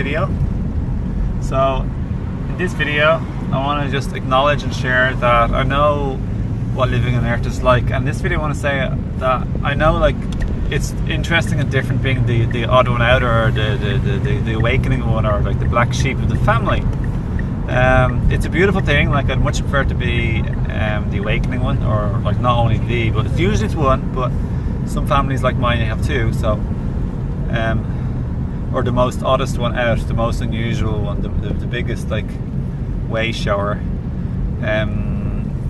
video. So in this video I want to just acknowledge and share that I know what living on Earth is like, and this video I want to say that I know, like, it's interesting and different being the odd one out, or the awakening one, or like the black sheep of the family. It's a beautiful thing. Like, I'd much prefer to be the awakening one, or like not only but it's usually it's one, but some families like mine have two. So or the most oddest one out, the most unusual one, the biggest, like, Wayshower,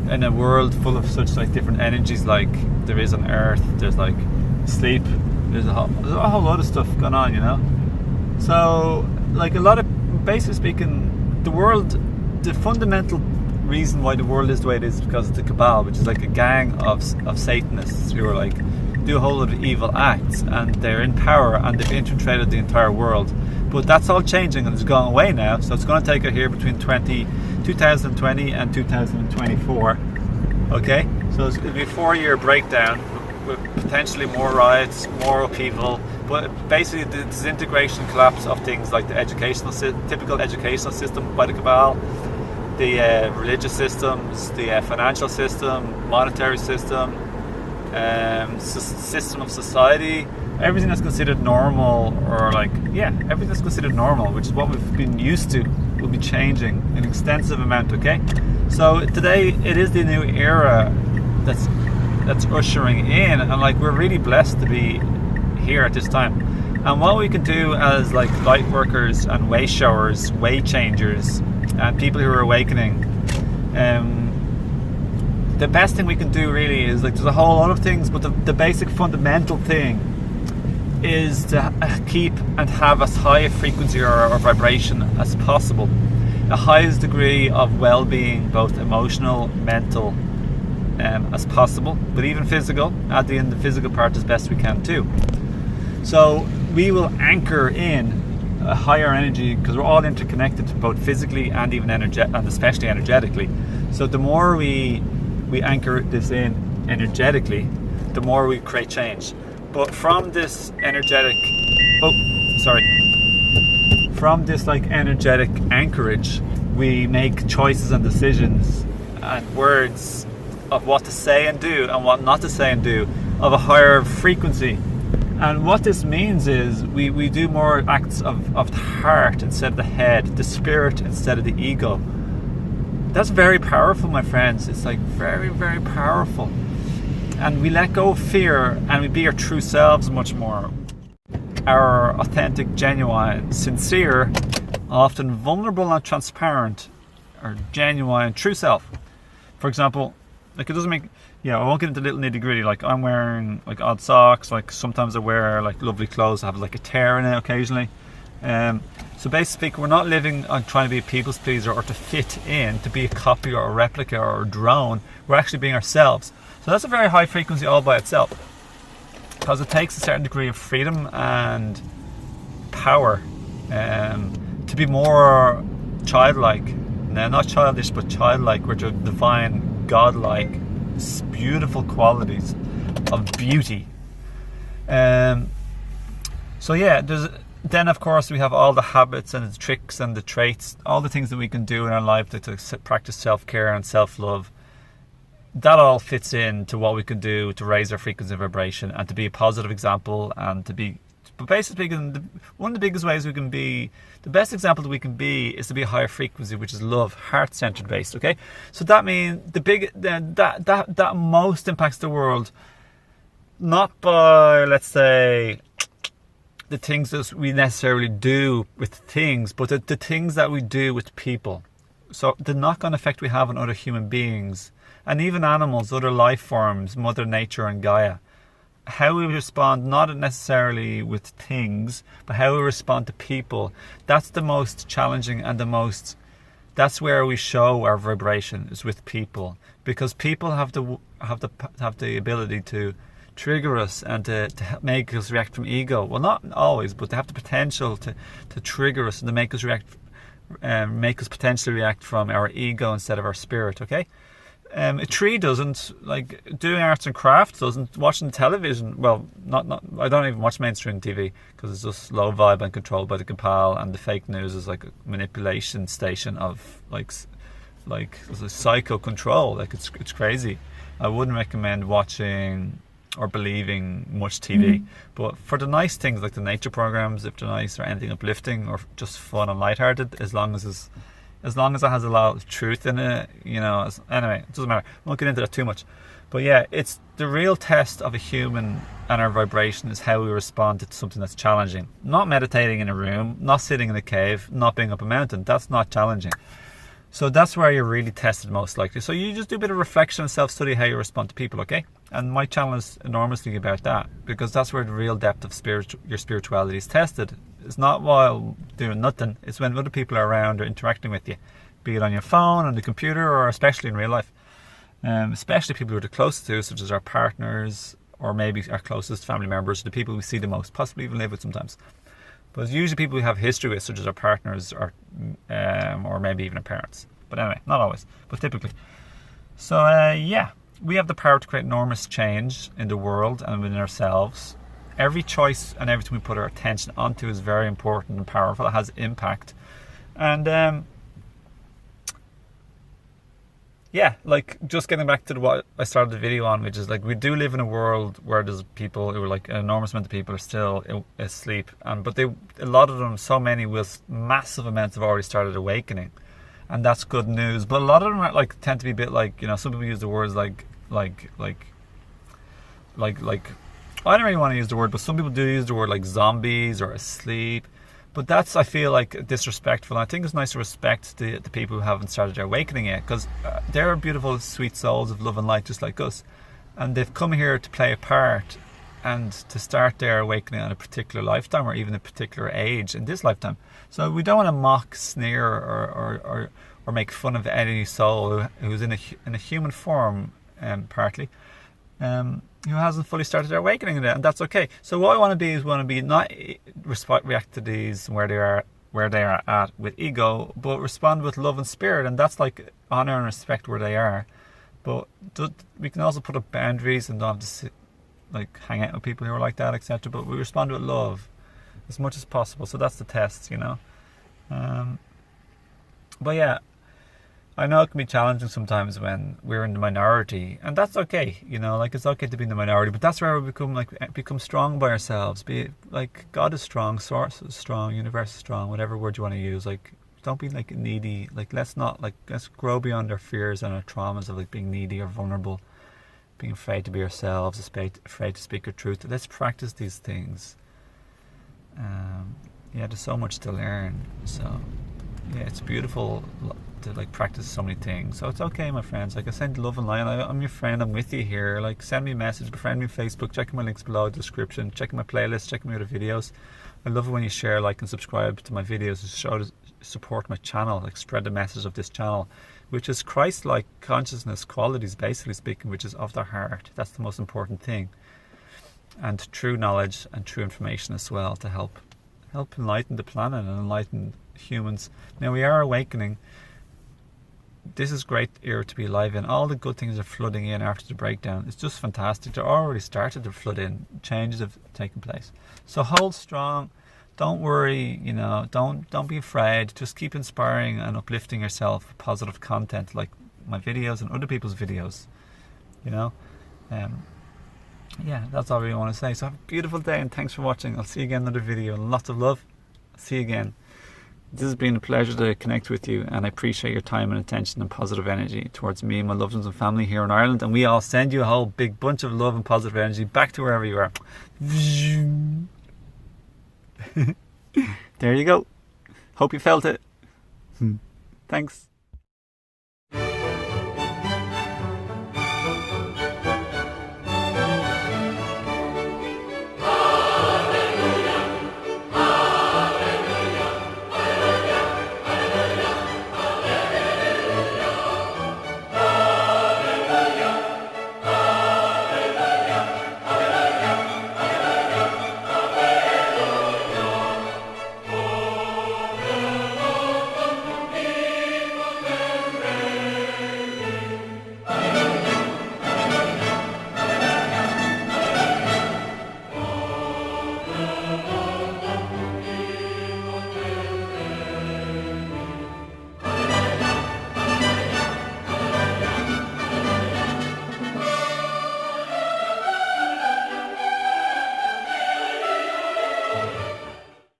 in a world full of such like different energies like there is on Earth. There's like sleep, there's a whole lot of stuff going on, you know. So, like, a lot of, basically speaking, the world, the fundamental reason why the world is the way it is because of the Cabal, which is like a gang of Satanists who are like do a whole lot of evil acts, and they're in power and they've infiltrated the entire world. But that's all changing and it's going away now. So it's going to take it here between 2020 and 2024. Okay, so it'll be a 4-year breakdown with potentially more riots, more upheaval, but basically the disintegration, collapse of things like the typical educational system by the Cabal, the religious systems, the financial system, monetary system, system of society, everything that's considered normal, or like, yeah, everything that's considered normal, which is what we've been used to, will be changing an extensive amount. Okay, so today it is the new era that's ushering in, and like, we're really blessed to be here at this time. And what we can do as like light workers and way showers, way changers, and people who are awakening, the best thing we can do really is, like, there's a whole lot of things, but the basic fundamental thing is to keep and have as high a frequency or vibration as possible, the highest degree of well-being, both emotional, mental, as possible, but even physical. Add in the physical part as best we can too. So we will anchor in a higher energy, because we're all interconnected, both physically and even and especially energetically. So the more we anchor this in energetically, the more we create change. But from this energetic, from this like energetic anchorage, we make choices and decisions and words of what to say and do and what not to say and do of a higher frequency. And what this means is we do more acts of the heart instead of the head, the spirit instead of the ego. That's very powerful, my friends. It's like very, very powerful. And we let go of fear, and we be our true selves much more. Our authentic, genuine, sincere, often vulnerable and transparent, or genuine, true self. For example, like, it doesn't make, I won't get into little nitty gritty. Like, I'm wearing like odd socks. Like, sometimes I wear like lovely clothes that have like a tear in it occasionally. So basically, we're not living on trying to be a people's pleaser or to fit in, to be a copy or a replica or a drone. We're actually being ourselves. So that's a very high frequency all by itself, because it takes a certain degree of freedom and power to be more childlike. Now, not childish, but childlike, which are divine, godlike, beautiful qualities of beauty. So yeah, then of course we have all the habits and the tricks and the traits, all the things that we can do in our life to practice self-care and self-love. That all fits into what we can do to raise our frequency and vibration, and to be a positive example, and to be, but basically one of the biggest ways we can be, the best example that we can be, is to be a higher frequency, which is love, heart-centered based. Okay, so that means that most impacts the world, not by, let's say, the things that we necessarily do with things, but the things that we do with people. So the knock-on effect we have on other human beings, and even animals, other life forms, Mother Nature and Gaia. How we respond, not necessarily with things, but how we respond to people. That's the most challenging, and that's where we show our vibration, is with people, because people have the ability to trigger us and to make us react from ego. Well, not always, but they have the potential to trigger us and to make us potentially react from our ego instead of our spirit. Okay. A tree doesn't. Like doing arts and crafts doesn't. Watching television, well, not. I don't even watch mainstream TV because it's just low vibe and controlled by the cabal, and the fake news is like a manipulation station of like it's a psycho control. Like it's crazy. I wouldn't recommend watching or believing much TV. But for the nice things like the nature programs, if they're nice, or anything uplifting or just fun and lighthearted, as long as it has a lot of truth in it, anyway, it doesn't matter. I won't get into that too much. But yeah, it's the real test of a human and our vibration is how we respond to something that's challenging. Not meditating in a room, not sitting in a cave, not being up a mountain. That's not challenging. So that's where you're really tested most likely. So you just do a bit of reflection and self-study how you respond to people, okay? And my channel is enormously about that, because that's where the real depth of your spirituality is tested. It's not while doing nothing. It's when other people are around or interacting with you, be it on your phone, on the computer, or especially in real life. Especially people who are the closest to us, such as our partners, or maybe our closest family members, the people we see the most, possibly even live with sometimes. But it's usually people we have history with, such as our partners or maybe even our parents. But anyway, not always, but typically. So yeah, we have the power to create enormous change in the world and within ourselves. Every choice and everything we put our attention onto is very important and powerful. It has impact. And yeah, like just getting back to what I started the video on, which is like we do live in a world where there's people who are like an enormous amount of people are still asleep, but a lot of them, so many with massive amounts have already started awakening, and that's good news. But a lot of them are like tend to be a bit like, some people use the words like I don't really want to use the word, but some people do use the word like zombies or asleep. But that's, I feel like, disrespectful. And I think it's nice to respect the people who haven't started their awakening yet, because they're beautiful, sweet souls of love and light, just like us. And they've come here to play a part and to start their awakening on a particular lifetime, or even a particular age in this lifetime. So we don't want to mock, sneer, or make fun of any soul who's in a human form, partly. Who hasn't fully started their awakening yet, and that's okay. So what I want to be not react to these where they are at with ego, but respond with love and spirit, and that's like honor and respect where they are. But we can also put up boundaries and don't have to hang out with people who are like that, etc. But we respond with love as much as possible. So that's the test, But yeah, I know it can be challenging sometimes when we're in the minority, and that's okay, it's okay to be in the minority, but that's where we become strong by ourselves. Be it, like, God is strong, source is strong, universe is strong, whatever word you want to use. Don't be needy. Let's grow beyond our fears and our traumas of being needy or vulnerable, being afraid to be ourselves, afraid to speak our truth. Let's practice these things. Yeah, there's so much to learn. So yeah, it's beautiful to practice so many things. So it's okay, my friends. I send love and light. I'm your friend. I'm with you here. Send me a message, befriend me on Facebook, check my links below in the description, check my playlist, check my other videos. I love it when you share, like, and subscribe to my videos to support my channel, spread the message of this channel, which is Christ-like consciousness qualities, basically speaking, which is of the heart. That's the most important thing. And true knowledge and true information as well, to help enlighten the planet and enlighten humans. Now we are awakening. This is great era to be alive in. All the good things are flooding in after the breakdown. It's just fantastic. They're already started to flood in. Changes have taken place. So hold strong. Don't worry. Don't be afraid. Just keep inspiring and uplifting yourself with positive content, like my videos and other people's videos. Yeah, that's all I really want to say. So have a beautiful day, and thanks for watching. I'll see you again in another video. Lots of love. See you again. This has been a pleasure to connect with you, and I appreciate your time and attention and positive energy towards me and my loved ones and family here in Ireland. And we all send you a whole big bunch of love and positive energy back to wherever you are. There you go. Hope you felt it. Thanks.